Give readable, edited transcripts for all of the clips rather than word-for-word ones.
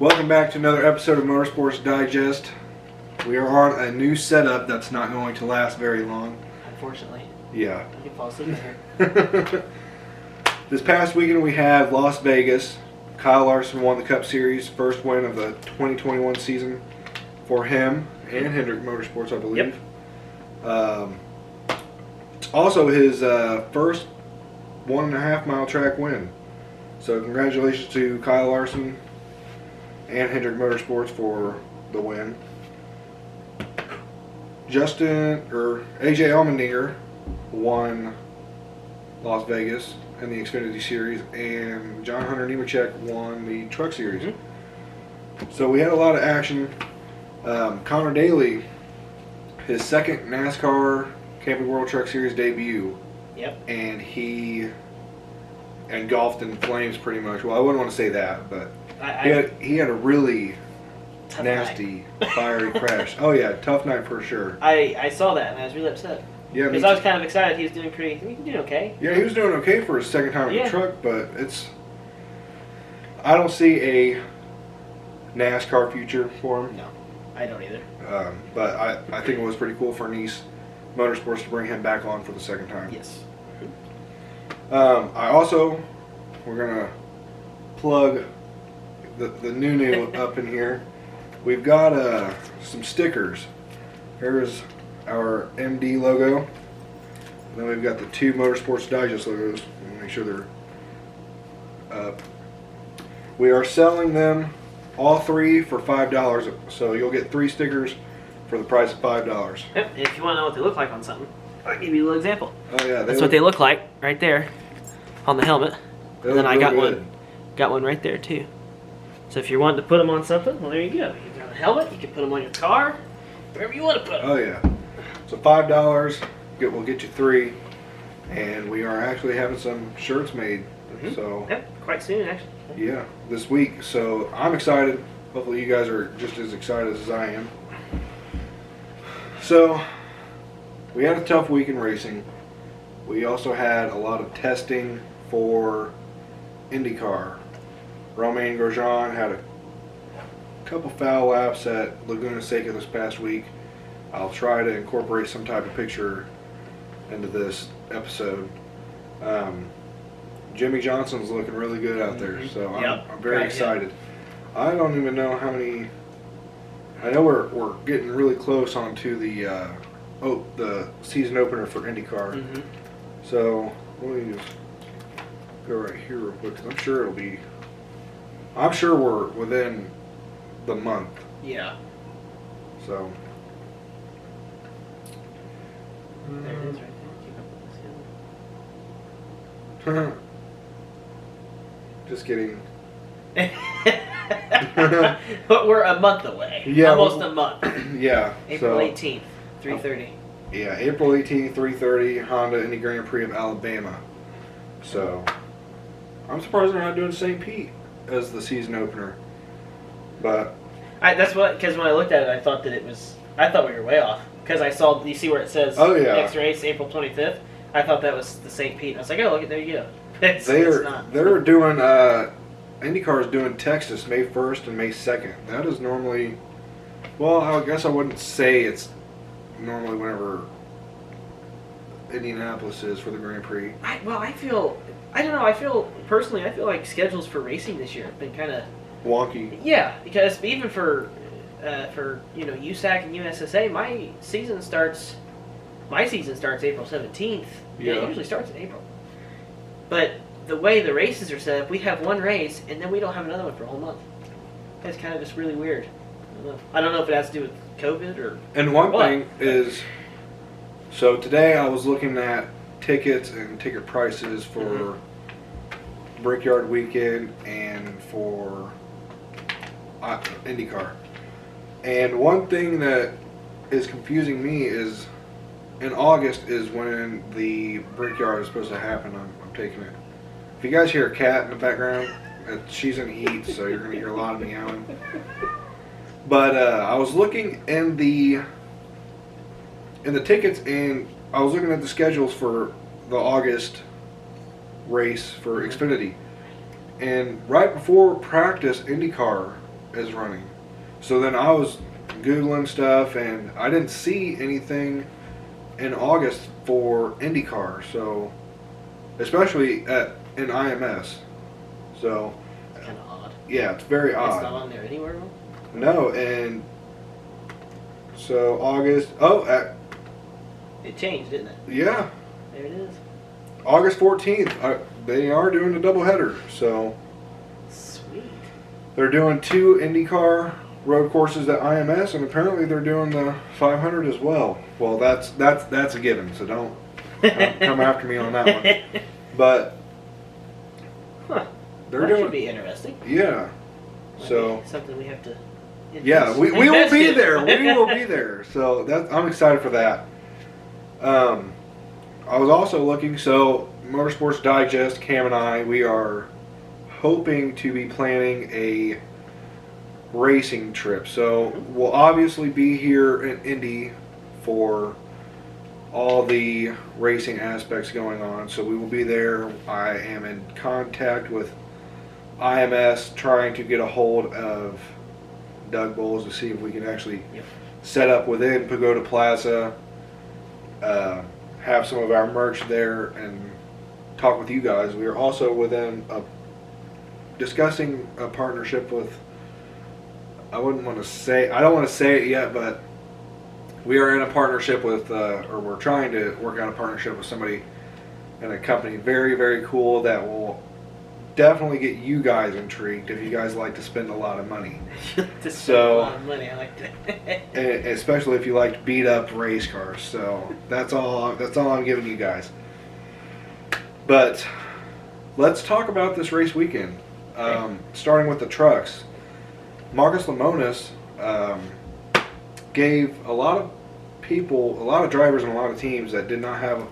Welcome back to another episode of Motorsports Digest. We are on a new setup that's not going to last very long. Unfortunately. Yeah. I can fall asleep in here. This past weekend we had Las Vegas. Kyle Larson won the Cup Series, first win of the 2021 season for him and Hendrick Motorsports, I believe. Yep. It's also his first 1.5 mile track win. So congratulations to Kyle Larson and Hendrick Motorsports for the win. AJ Allmendinger won Las Vegas in the Xfinity Series, and John Hunter Nemechek won the Truck Series. Mm-hmm. So we had a lot of action. Connor Daly, his second NASCAR Camping World Truck Series debut. Yep. And he engulfed in flames pretty much. Well, I wouldn't want to say that, but he had a really nasty, fiery crash. Oh yeah, tough night for sure. I saw that and I was really upset. Yeah, because I was kind of excited. He was doing okay. Yeah, he was doing okay for his second time in the truck, but I don't see a NASCAR future for him. No, I don't either. But I think it was pretty cool for Nice Motorsports to bring him back on for the second time. Yes. We're gonna plug the new up in here. We've got some stickers. Here's our MD logo. And then we've got the two Motorsports Digest logos. Make sure they're up. We are selling them all three for $5. So you'll get 3 stickers for the price of $5. Yep. If you want to know what they look like on something, I'll give you a little example. Oh yeah, that's what they look like right there on the helmet. And then I got good. one right there too. So if you're wanting to put them on something, well, there you go. You got a helmet. You can put them on your car, wherever you want to put them. Oh yeah. So $5. We'll get you 3, and we are actually having some shirts made. Mm-hmm. So quite soon actually. Yeah, this week. So I'm excited. Hopefully you guys are just as excited as I am. So we had a tough week in racing. We also had a lot of testing for IndyCar. Romain Grosjean had a couple foul laps at Laguna Seca this past week. I'll try to incorporate some type of picture into this episode. Jimmy Johnson's looking really good out there, so I'm very excited. I don't even know how many. I know we're getting really close onto the season opener for IndyCar. Mm-hmm. So let me just go right here real quick, because I'm sure we're within the month. Yeah. So. There it is right there. Keep up with this. Just kidding. But we're a month away. Yeah. Almost a month. Yeah. April 18th, 3:30. Yeah, April 18th, 3:30, Honda Indy Grand Prix of Alabama. So, I'm surprised they're not doing St. Pete as the season opener. But because when I looked at it, I thought we were way off. Because I saw, you see where it says next race, April 25th? I thought that was the St. Pete. I was like, oh, look, there you go. It's not. They're doing, IndyCar is doing Texas May 1st and May 2nd. That is normally, well, I guess I wouldn't say it's normally whenever Indianapolis is for the Grand Prix. I feel like schedules for racing this year have been kind of wonky. Yeah, because even for USAC and USSA, my season starts April 17th. Yeah, it usually starts in April. But the way the races are set up, we have one race and then we don't have another one for a whole month. That's kind of just really weird. I don't know if it has to do with COVID or. And one thing is, so today I was looking at tickets and ticket prices for Brickyard Weekend and for IndyCar. And one thing that is confusing me is, in August is when the Brickyard is supposed to happen. I'm taking it. If you guys hear a cat in the background, she's in heat, so you're going to hear a lot of meowing. But I was looking in the tickets, and I was looking at the schedules for the August race for Xfinity. And right before practice, IndyCar is running. So then I was Googling stuff, and I didn't see anything in August for IndyCar. So, especially in IMS. So, It's kind of odd. yeah, it's very odd. It's not on there anywhere. No, and so August. It changed, didn't it? Yeah, There it is. August 14th. They are doing a doubleheader. So Sweet. they're doing 2 IndyCar road courses at IMS, and apparently they're doing the 500 as well. Well, that's a given. So don't come after me on that one. But they're That doing. should be interesting. Yeah. Might So. be something we have to. Yeah, we will invest be in. there. We will be there. So I'm excited for that. I was also looking. So Motorsports Digest, Cam and I, we are hoping to be planning a racing trip. So we'll obviously be here in Indy for all the racing aspects going on. So we will be there. I am in contact with IMS trying to get a hold of Doug Bowles to see if we can actually set up within Pagoda Plaza, have some of our merch there, and talk with you guys. We are also discussing a partnership with, I don't want to say it yet, but we are in a partnership with, or we're trying to work out a partnership with somebody and a company very, very cool that will definitely get you guys intrigued if you guys like to spend a lot of money. To spend a lot of money, I like that. And especially if you like to beat up race cars. So that's all I'm giving you guys. But let's talk about this race weekend. Starting with the trucks. Marcus Lemonis gave a lot of people, a lot of drivers and a lot of teams that did not have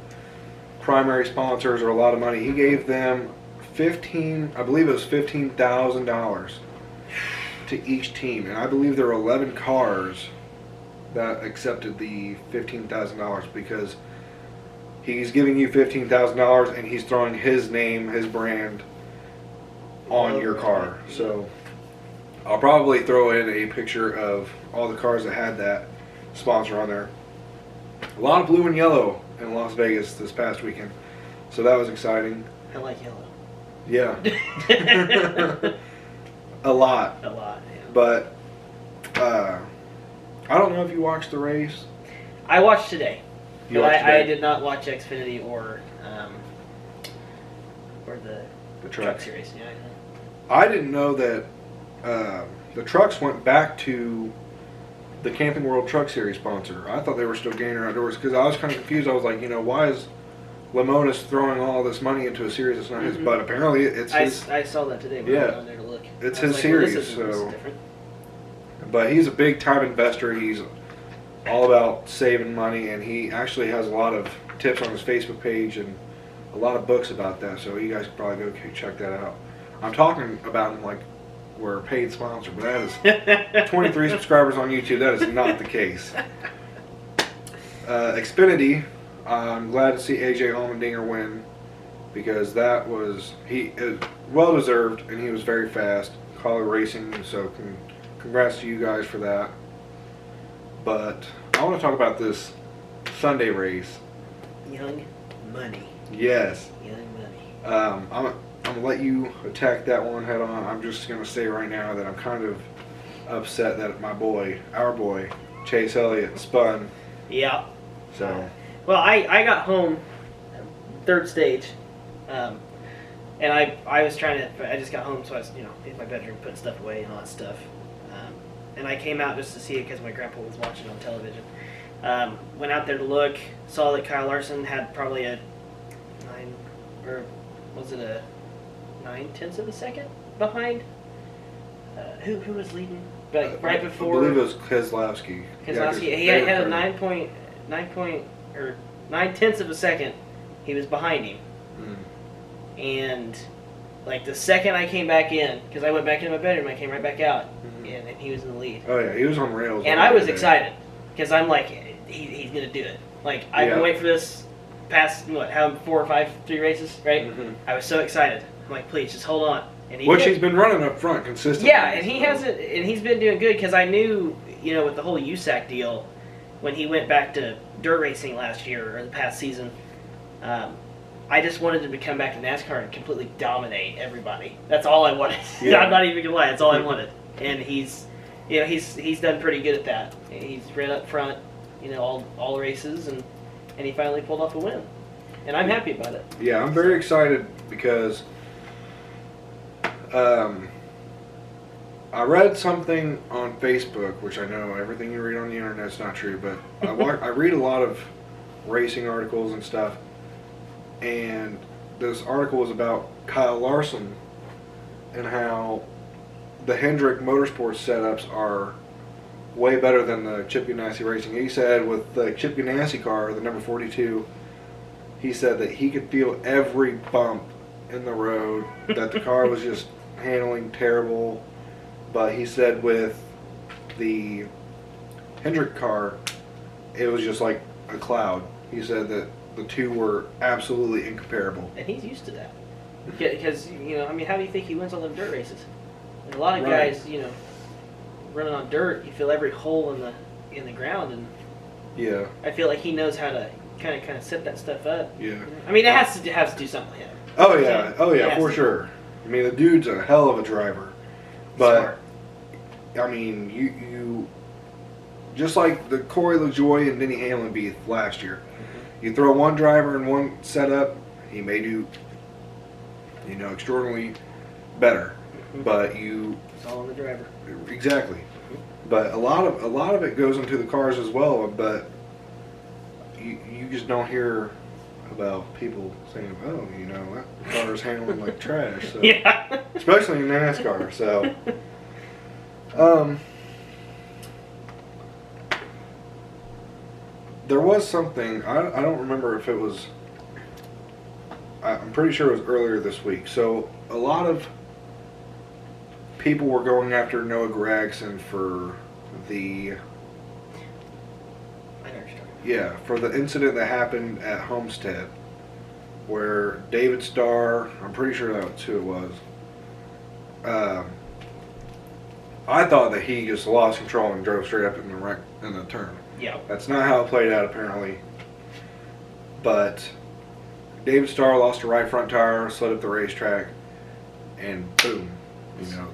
primary sponsors or a lot of money, he gave them $15,000 to each team, and I believe there were 11 cars that accepted the $15,000 because he's giving you $15,000 and he's throwing his name, his brand on your car. So I'll probably throw in a picture of all the cars that had that sponsor on there. A lot of blue and yellow in Las Vegas this past weekend, so that was exciting. I like yellow. Yeah. A lot. A lot, yeah. But I don't know if you watched the race. I watched today. You But watched I today? did not watch Xfinity or the truck series. Yeah, I didn't know that the trucks went back to the Camping World Truck Series sponsor. I thought they were still Gainer Outdoors because I was kind of confused. I was like, why is Lemonis throwing all this money into a series that's not his? But apparently it's his. I saw that today when I went on there to look. It's I was his like, well, series, this is so. different. But he's a big time investor. He's all about saving money, and he actually has a lot of tips on his Facebook page and a lot of books about that. So you guys can probably go check that out. I'm talking about him like we're a paid sponsor, but that is 23 subscribers on YouTube. That is not the case. Xfinity, I'm glad to see AJ Allmendinger win because that was well deserved, and he was very fast. Collar Racing, so congrats to you guys for that. But I want to talk about this Sunday race. Young money. Yes. Young money. I'm gonna let you attack that one head on. I'm just gonna say right now that I'm kind of upset that our boy, Chase Elliott spun. Yeah. So. Well, I got home, third stage, and I was trying to. I just got home, so I was in my bedroom putting stuff away and all that stuff, and I came out just to see it because my grandpa was watching on television. Went out there to look, saw that Kyle Larson had probably a 9/10 of a second behind. Who was leading? Right before. I believe it was Keselowski. Keselowski. He had a 9/10 of a second. He was behind him. And like the second I came back in, because I went back into my bedroom, I came right back out, and he was in the lead. Oh yeah, he was on rails. And I was excited because I'm like, he's gonna do it. Like I've been waiting for this past 3 races, right? I was so excited. I'm like, please just hold on. And Which he's been running up front consistently. Yeah, and he hasn't, and he's been doing good because I knew, with the whole USAC deal, when he went back to dirt racing last year or the past season, I just wanted him to come back to NASCAR and completely dominate everybody. That's all I wanted. Yeah. I'm not even gonna lie, that's all I wanted. And he's done pretty good at that. He's ran up front, all races, and he finally pulled off a win. And I'm happy about it. Yeah, I'm very excited because I read something on Facebook, which I know everything you read on the internet is not true, but I read a lot of racing articles and stuff, and this article was about Kyle Larson and how the Hendrick Motorsports setups are way better than the Chip Ganassi Racing. He said with the Chip Ganassi car, the number 42, he said that he could feel every bump in the road, that the car was just handling terrible. But he said with the Hendrick car, it was just like a cloud. He said that the two were absolutely incomparable. And he's used to that. Because, how do you think he wins all them dirt races? And a lot of Right. guys, running on dirt, you feel every hole in the ground, and Yeah. I feel like he knows how to kind of set that stuff up. Yeah. I mean, it has to do something with him. Oh yeah. Oh It yeah, has for to. sure. I mean, the dude's a hell of a driver. But Smart. I mean, you just like the Corey LaJoie and Denny Hamlin beef last year. Mm-hmm. You throw one driver in one setup, he may do, extraordinarily better. Mhm. But It's all on the driver. exactly. But a lot of it goes into the cars as well. But you just don't hear about people saying, "Oh, that car is handling like trash." So. Yeah. Especially in NASCAR. So, there was something, I don't remember if it was, I'm pretty sure it was earlier this week. So a lot of people were going after Noah Gragson for the, I know what you're talking about. yeah, for the incident that happened at Homestead where David Starr, I'm pretty sure that's who it was, I thought that he just lost control and drove straight up in the turn. Yeah. That's not how it played out, apparently. But David Starr lost a right front tire, slid up the racetrack, and boom,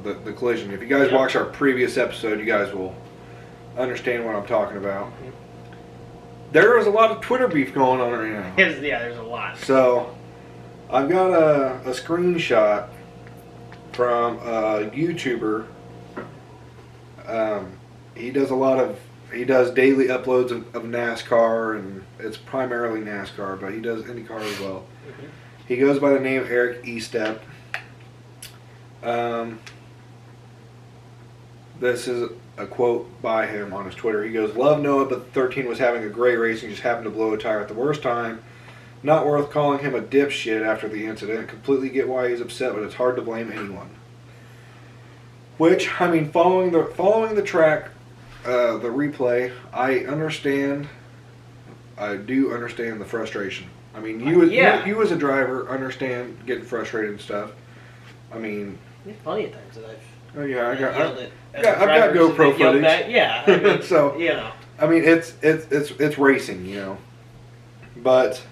the collision. If you guys watch our previous episode, you guys will understand what I'm talking about. Mhm. There is a lot of Twitter beef going on right now. There's a lot. So, I've got a screenshot from a YouTuber. He does daily uploads of NASCAR, and it's primarily NASCAR, but he does IndyCar as well. Mm-hmm. He goes by the name Eric Estep. This is a quote by him on his Twitter. He goes, "Love Noah, but the 13 was having a great race and just happened to blow a tire at the worst time. Not worth calling him a dipshit after the incident. Completely get why he's upset, but it's hard to blame anyone." Which, I mean, following the track, the replay, I do understand the frustration. I mean, you as a driver understand getting frustrated and stuff. I mean, There's plenty of times that I've yeah, I've I've got GoPro footage. Yeah. I mean, So, I mean, it's racing, But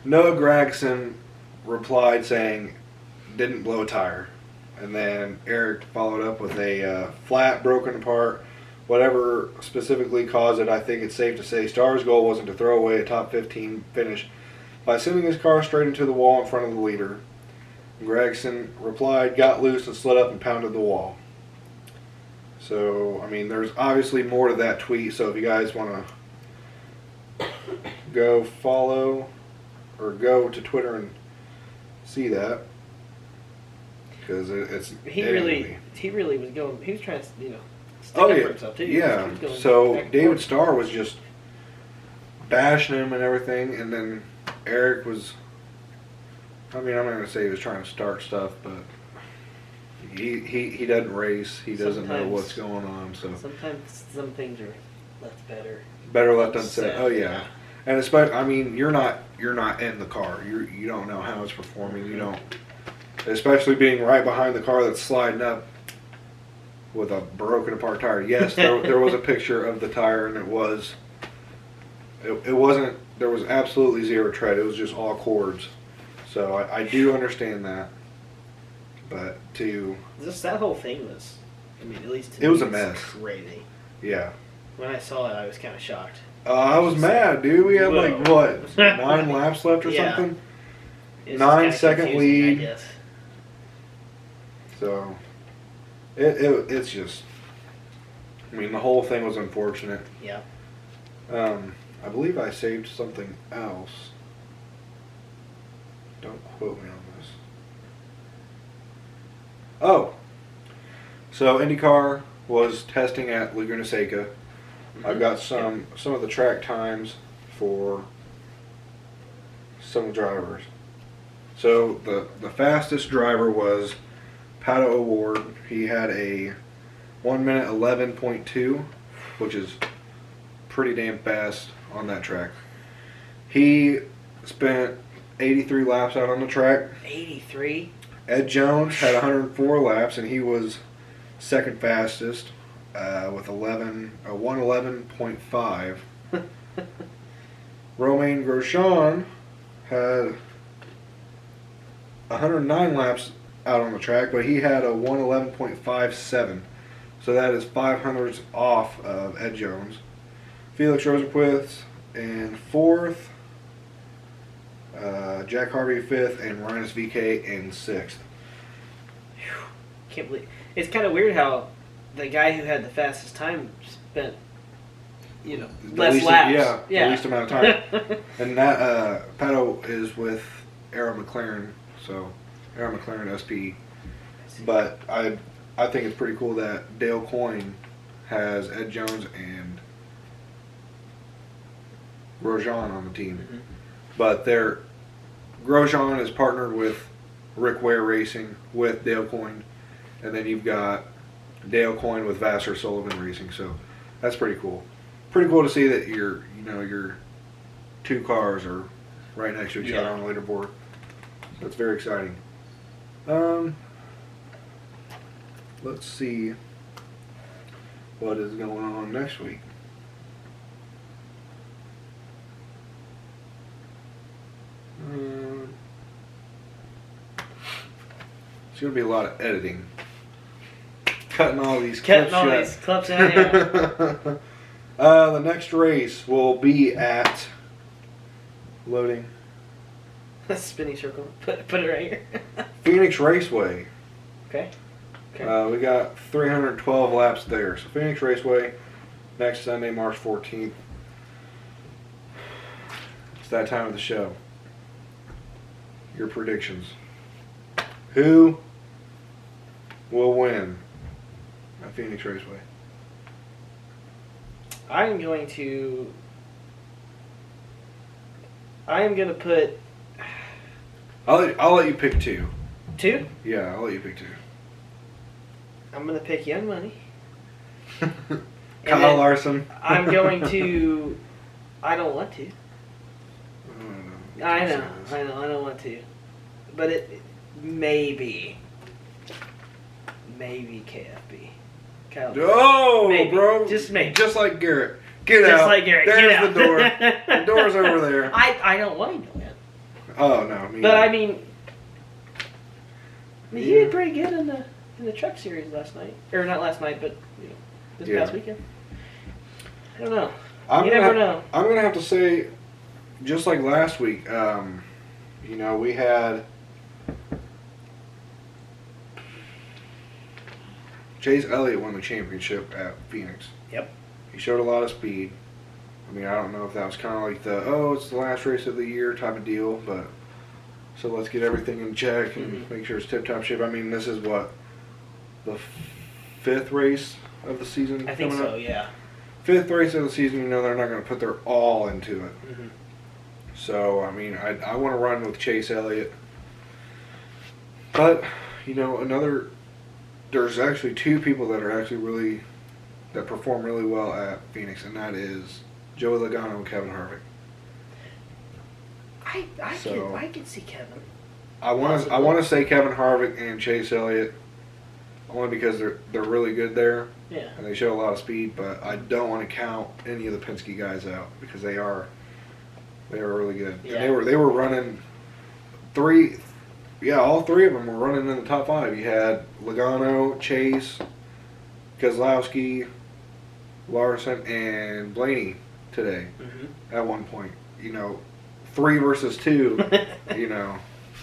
Noah Gragson replied saying, "Didn't blow a tire." And then Eric followed up with a flat, broken apart, whatever specifically caused it. I think it's safe to say Starr's goal wasn't to throw away a top 15 finish by sending his car straight into the wall in front of the leader. Gregson replied, "Got loose and slid up and pounded the wall." So, I mean, there's obviously more to that tweet. So if you guys want to go follow or go to Twitter and see that. Because he really was going. He was trying to, stick oh up yeah, for himself too. yeah. He was going So back and David forth. Starr was just bashing him and everything, and then Eric was. I mean, I'm not gonna say he was trying to start stuff, but he doesn't race. He doesn't know Sometimes- what's going on. So Sometimes some things are left better. better left unsaid. Unsaid, Oh yeah. yeah. And especially, I mean, you're not in the car. You don't know how it's performing. You don't. especially being right behind the car that's sliding up with a broken apart tire. Yes, there was a picture of the tire, and it wasn't. There was absolutely zero tread. It was just all cords. So I do understand that, but that whole thing was, I mean, at least to it was me, a mess. Crazy. Yeah. When I saw it, I was kind of shocked. I was mad, dude. We had Whoa. like what 9 laps left or Yeah. something. It was 9-second confusing, lead. I guess. So it's just. I mean, the whole thing was unfortunate. Yeah. I believe I saved something else. Don't quote me on this. Oh. So IndyCar was testing at Laguna Seca. Mm-hmm. I've got some of the track times for some of the drivers. So the fastest driver was Pato O'Ward. He had a 1 minute 11.2, which is pretty damn fast on that track. He spent 83 laps out on the track. 83? Ed Jones had 104 laps, and he was second fastest with 111.5. Romain Grosjean had 109 laps out on the track, but he had a 111.57. So that is 500ths off of Ed Jones. Felix Rosenqvist in 4th. Jack Harvey 5th, and Rhinus VK in 6th. Can't believe it's kind of weird how the guy who had the fastest time spent, less laps. The least amount of time. And that Pato is with Arrow McLaren, so Arrow McLaren SP. But I think it's pretty cool that Dale Coyne has Ed Jones and Grosjean on the team. Mm-hmm. But Grosjean is partnered with Rick Ware Racing with Dale Coyne, and then you've got Dale Coyne with Vassar Sullivan Racing. So that's pretty cool. Pretty cool to see that your 2 cars are right next to each other on the leaderboard. That's very exciting. Let's see what is going on next week. It's going to be a lot of editing. Cutting all these clips out. Yeah. The next race will be at loading Spinning circle. Put it right here. Phoenix Raceway. Okay. We got 312 laps there. So Phoenix Raceway next Sunday, March 14th. It's that time of the show. Your predictions. Who will win at Phoenix Raceway? I am going to put... I'll let you pick 2. 2? Yeah, I'll let you pick 2. I'm going to pick Young Money. Kyle Larson. I'm going to... I don't want to. I know, I don't want to. But it maybe KFB. Oh, maybe. bro. Just maybe. Just like Garrett. Get Just out. like Garrett. There's Get out. the door. The door's over there. I don't want to, man. Oh, no. But I mean, he did pretty good in the truck series last night. Or not last night, but this past weekend. I don't know. You never know. I'm going to have to say, just like last week, we had Chase Elliott won the championship at Phoenix. Yep. He showed a lot of speed. I mean, I don't know if that was kind of like it's the last race of the year type of deal, but so let's get everything in check and make sure it's tip-top shape. I mean, this is what, the 5th race of the season? I think so, yeah. 5th race of the season, they're not going to put their all into it. Mm-hmm. So, I mean, I want to run with Chase Elliott. But, there's actually 2 people that are actually that perform really well at Phoenix, and that is Joey Logano and Kevin Harvick. I could see Kevin. I want to say Kevin Harvick and Chase Elliott, only because they're really good there. Yeah. And they show a lot of speed, but I don't want to count any of the Penske guys out because they are really good. Yeah. And they were running all three of them were running in the top 5. You had Logano, Chase, Keselowski, Larson, and Blaney today. Mm-hmm. At one point, 3 versus 2,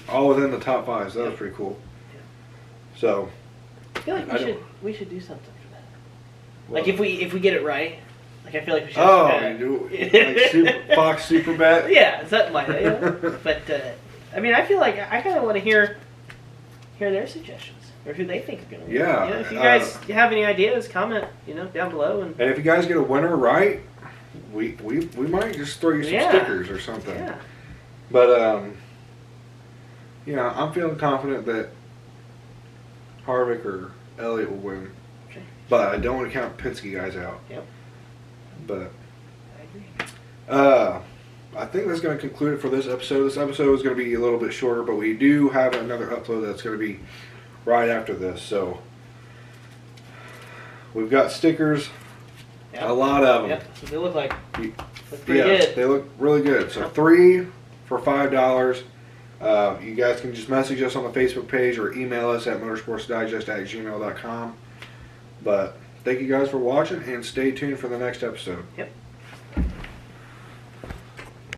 all within the top 5. So that was pretty cool. Yeah. So I feel like we should do something for that. Well, like if we get it right, like I feel like we should. you do like Fox Super Bet. Yeah, something like that. Yeah. But I mean, I feel like I kind of want to hear their suggestions or who they think are going to win. Yeah. If you guys have any ideas, comment down below. And if you guys get a winner right, we might just throw you some stickers or something. Yeah. But I'm feeling confident that Harvick or Elliott will win. Okay. But I don't want to count Penske guys out. Yep. But I agree. I think that's going to conclude it for this episode. This episode is going to be a little bit shorter, but we do have another upload that's going to be right after this. So we've got stickers, Yep. a lot of them. Yep. So they look pretty Yeah, good. they look really good. So Yep. 3 for $5. You guys can just message us on the Facebook page or email us at motorsportsdigest@gmail.com. But thank you guys for watching and stay tuned for the next episode. Yep.